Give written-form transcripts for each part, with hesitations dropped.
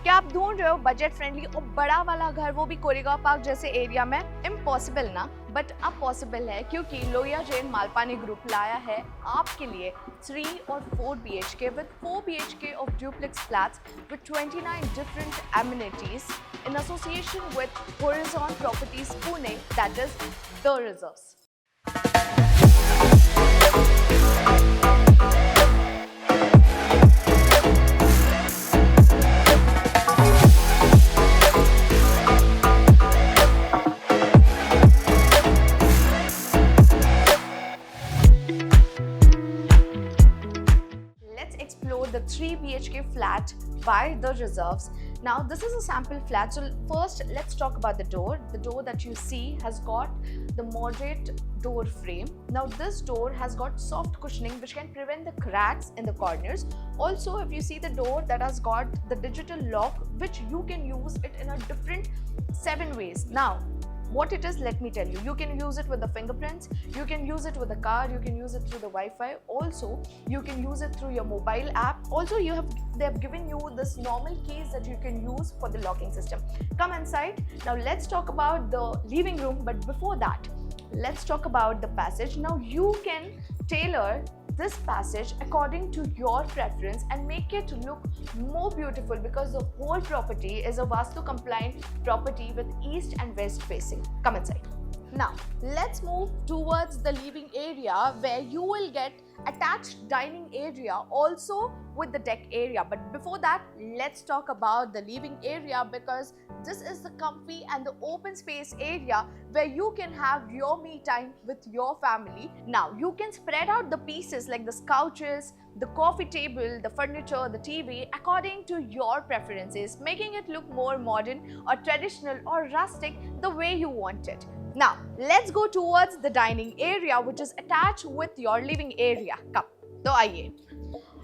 क्या आप ढूंढ रहे हो बजट फ्रेंडली और बड़ा वाला घर, वो भी कोरेगांव पार्क जैसे एरिया में? इम्पॉसिबल ना, बट अब पॉसिबल है क्योंकि लोहिया जैन मालपानी ग्रुप लाया है आपके लिए 3 और 4 BHK with 4 BHK of duplex flats with 29 different amenities in association with Horizon Properties Pune, that is The Reserves. Let's explore the 3 BHK flat by The Reserves. Now this is a sample flat, so first let's talk about the door. The door that you see has got the moderate door frame. Now this door has got soft cushioning which can prevent the cracks in the corners. Also, if you see the door that has got the digital lock which you can use it in a different 7 ways. Now what it is, let me tell you. You can use it with the fingerprints, you can use it with the car, you can use it through the Wi-Fi. Also, you can use it through your mobile app. Also, they have given you this normal keys that you can use for the locking system. Come inside. Now let's talk about the living room, but before that, let's talk about the passage. Now you can tailor this passage according to your preference and make it look more beautiful because the whole property is a Vastu compliant property with east and west facing. Come inside. Now let's move towards the living area where you will get attached dining area also with the deck area. But before that, let's talk about the living area because this is the comfy and the open space area where you can have your me time with your family. Now you can spread out the pieces like the couches, the coffee table, the furniture, the TV according to your preferences, making it look more modern or traditional or rustic the way you want it. Now let's go towards the dining area which is attached with your living area. Come, तो आइए,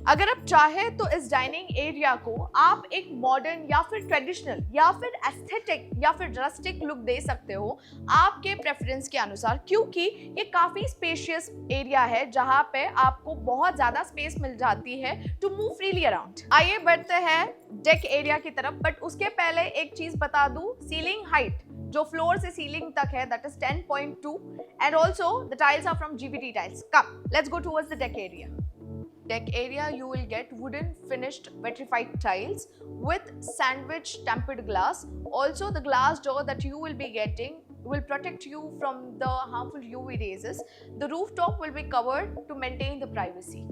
अगर आप चाहे तो इस dining area को आप एक मॉडर्न या फिर ट्रेडिशनल या फिर एस्थेटिक या फिर रस्टिक लुक दे सकते हो आपके प्रेफरेंस के अनुसार, क्योंकि ये काफी स्पेशियस एरिया है जहां पे आपको बहुत ज्यादा स्पेस मिल जाती है टू मूव फ्रीली अराउंड। आइए बढ़ते हैं डेक एरिया की तरफ, बट उसके पहले एक चीज बता दूं, सीलिंग हाइट जो फ्लोर से सीलिंग तक है that is 10.2 and also the tiles are from GVT tiles. Come, let's go towards the deck area. Deck area you will get wooden finished vitrified tiles with sandwich tempered glass. Also the glass door that you will be getting will protect you from the harmful UV rays. The rooftop will be covered to maintain the privacy.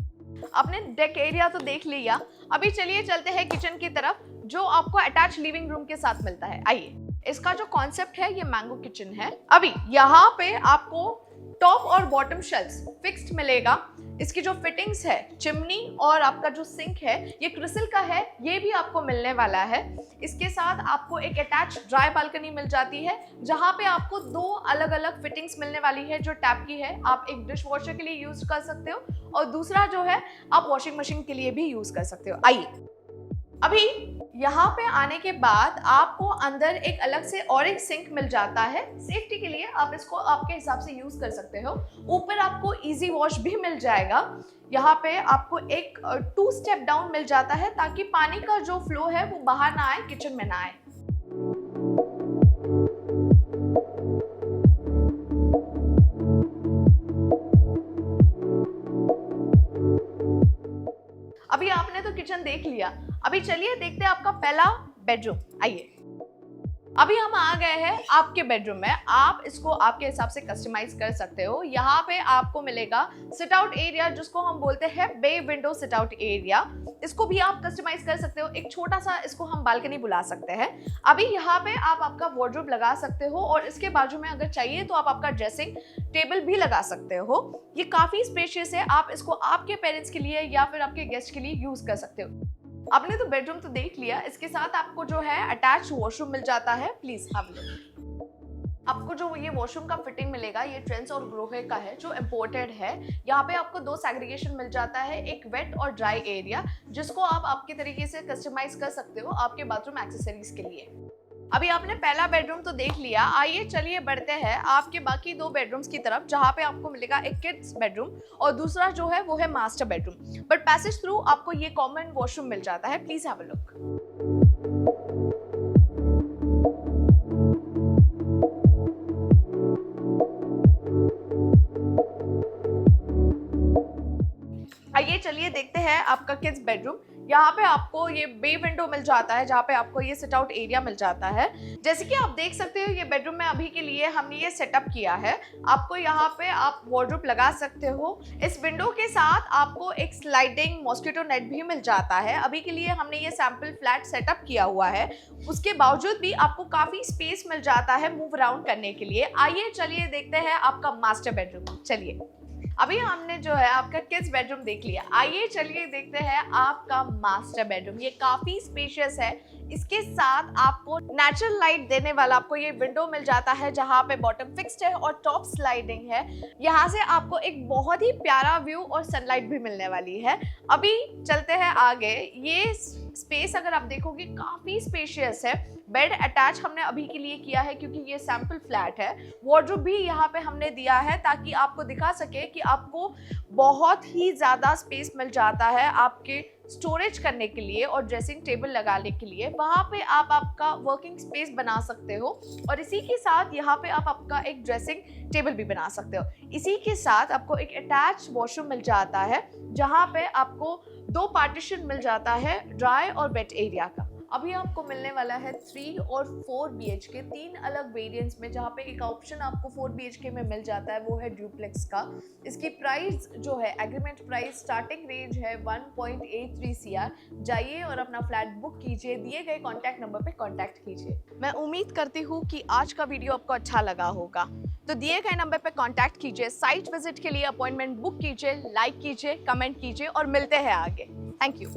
आपने deck area तो देख लिया, अभी चलिए चलते हैं kitchen की तरफ जो आपको अटैच लिविंग रूम के साथ मिलता है। आइए, इसका जो कॉन्सेप्ट है ये मैंगो किचन है। अभी यहाँ पे आपको टॉप और बॉटम शेल्फ्स फिक्स्ड मिलेगा। इसकी जो फिटिंग्स है, चिमनी और आपका जो सिंक है ये क्रिसिल का है, ये भी आपको मिलने वाला है। इसके साथ आपको एक अटैच ड्राई बालकनी मिल जाती है जहाँ पे आपको 2 अलग अलग फिटिंग्स मिलने वाली है जो टैप की है। आप एक डिश वॉशर के लिए यूज कर सकते हो और दूसरा जो है आप वॉशिंग मशीन के लिए भी यूज कर सकते हो। आइए, अभी यहाँ पे आने के बाद आपको अंदर एक अलग से और एक सिंक मिल जाता है। सेफ्टी के लिए आप इसको आपके हिसाब से यूज कर सकते हो। ऊपर आपको इजी वॉश भी मिल जाएगा। यहाँ पे आपको एक 2 स्टेप डाउन मिल जाता है ताकि पानी का जो फ्लो है वो बाहर ना आए, किचन में ना आए। अभी आपने तो किचन देख लिया, अभी चलिए देखते हैं आपका पहला बेडरूम। आइए, अभी हम आ गए हैं आपके बेडरूम में। आप इसको आपके हिसाब से कस्टमाइज कर सकते हो। यहाँ पे आपको मिलेगा सिट आउट एरिया जिसको हम बोलते हैं bay window sit out area. इसको भी आप कस्टमाइज कर सकते हो, एक छोटा सा इसको हम बालकनी बुला सकते हैं। अभी यहाँ पे आप आपका वार्डरोब लगा सकते हो और इसके बाजू में अगर चाहिए तो आप आपका ड्रेसिंग टेबल भी लगा सकते हो। ये काफी स्पेशियस है, आप इसको आपके पेरेंट्स के लिए या फिर आपके गेस्ट के लिए यूज कर सकते हो। आपने तो बेडरूम तो देख लिया, इसके साथ आपको जो है अटैच वॉशरूम मिल जाता है। प्लीज आप लोग, आपको जो ये वॉशरूम का फिटिंग मिलेगा ये ट्रेंड्स और ग्रोहे का है जो इम्पोर्टेड है। यहाँ पे आपको 2 सेग्रीगेशन मिल जाता है, एक वेट और ड्राई एरिया जिसको आप आपके तरीके से कस्टमाइज कर सकते हो आपके बाथरूम एक्सेसरीज के लिए। अभी आपने पहला बेडरूम तो देख लिया, आइए चलिए बढ़ते हैं आपके बाकी 2 बेडरूम्स की तरफ जहाँ पे आपको मिलेगा एक किड्स बेडरूम और दूसरा जो है वो है master bedroom. But passage through आपको ये कॉमन वॉशरूम मिल जाता है। Please have a look. Kids bedroom. यहाँ पे आपको ये बे विंडो मिल जाता है जहाँ पे आपको ये सिट आउट एरिया मिल जाता है। जैसे कि आप देख सकते हो ये बेडरूम में अभी के लिए हमने ये सेटअप किया है। आपको यहाँ पे आप वार्डरोब लगा सकते हो। इस विंडो के साथ आपको एक स्लाइडिंग मॉस्किटो नेट भी मिल जाता है। अभी के लिए हमने ये सैंपल फ्लैट सेटअप किया हुआ है, उसके बावजूद भी आपको काफी स्पेस मिल जाता है मूव अराउंड करने के लिए। आइए चलिए देखते हैं आपका मास्टर बेडरूम। चलिए, अभी हमने जो है आपका किड्स बेडरूम देख लिया, आइए चलिए देखते हैं आपका मास्टर बेडरूम। ये काफी स्पेशियस है। इसके साथ आपको नेचुरल लाइट देने वाला आपको ये विंडो मिल जाता है जहाँ पे बॉटम फिक्स्ड है और टॉप स्लाइडिंग है। यहाँ से आपको एक बहुत ही प्यारा व्यू और सनलाइट भी मिलने वाली है। अभी चलते हैं आगे। ये स्पेस अगर आप देखोगे काफी स्पेशियस है। बेड अटैच हमने अभी के लिए किया है क्योंकि ये सैंपल फ्लैट है। वार्डरोब भी यहाँ पे हमने दिया है ताकि आपको दिखा सके कि आपको बहुत ही ज़्यादा स्पेस मिल जाता है आपके स्टोरेज करने के लिए और ड्रेसिंग टेबल लगाने के लिए। वहाँ पे आप आपका वर्किंग स्पेस बना सकते हो और इसी के साथ यहाँ पे आप आपका एक ड्रेसिंग टेबल भी बना सकते हो। इसी के साथ आपको एक अटैच वॉशरूम मिल जाता है जहाँ पे आपको 2 पार्टीशन मिल जाता है ड्राई और वेट एरिया का। अभी आपको मिलने वाला है 3 और 4 BHK 3 अलग वेरिएंट्स में, जहाँ पे एक ऑप्शन आपको 4 BHK में मिल जाता है, वो है ड्यूप्लेक्स का। इसकी प्राइस जो है एग्रीमेंट प्राइस स्टार्टिंग रेंज है 1.83 CR। जाइए और अपना फ्लैट बुक कीजिए, दिए गए कॉन्टैक्ट नंबर पे कॉन्टैक्ट कीजिए। मैं उम्मीद करती हूँ कि आज का वीडियो आपको अच्छा लगा होगा, तो दिए गए नंबर पे कॉन्टैक्ट कीजिए, साइट विजिट के लिए अपॉइंटमेंट बुक कीजिए, लाइक कीजिए, कमेंट कीजिए और मिलते हैं आगे। Thank you.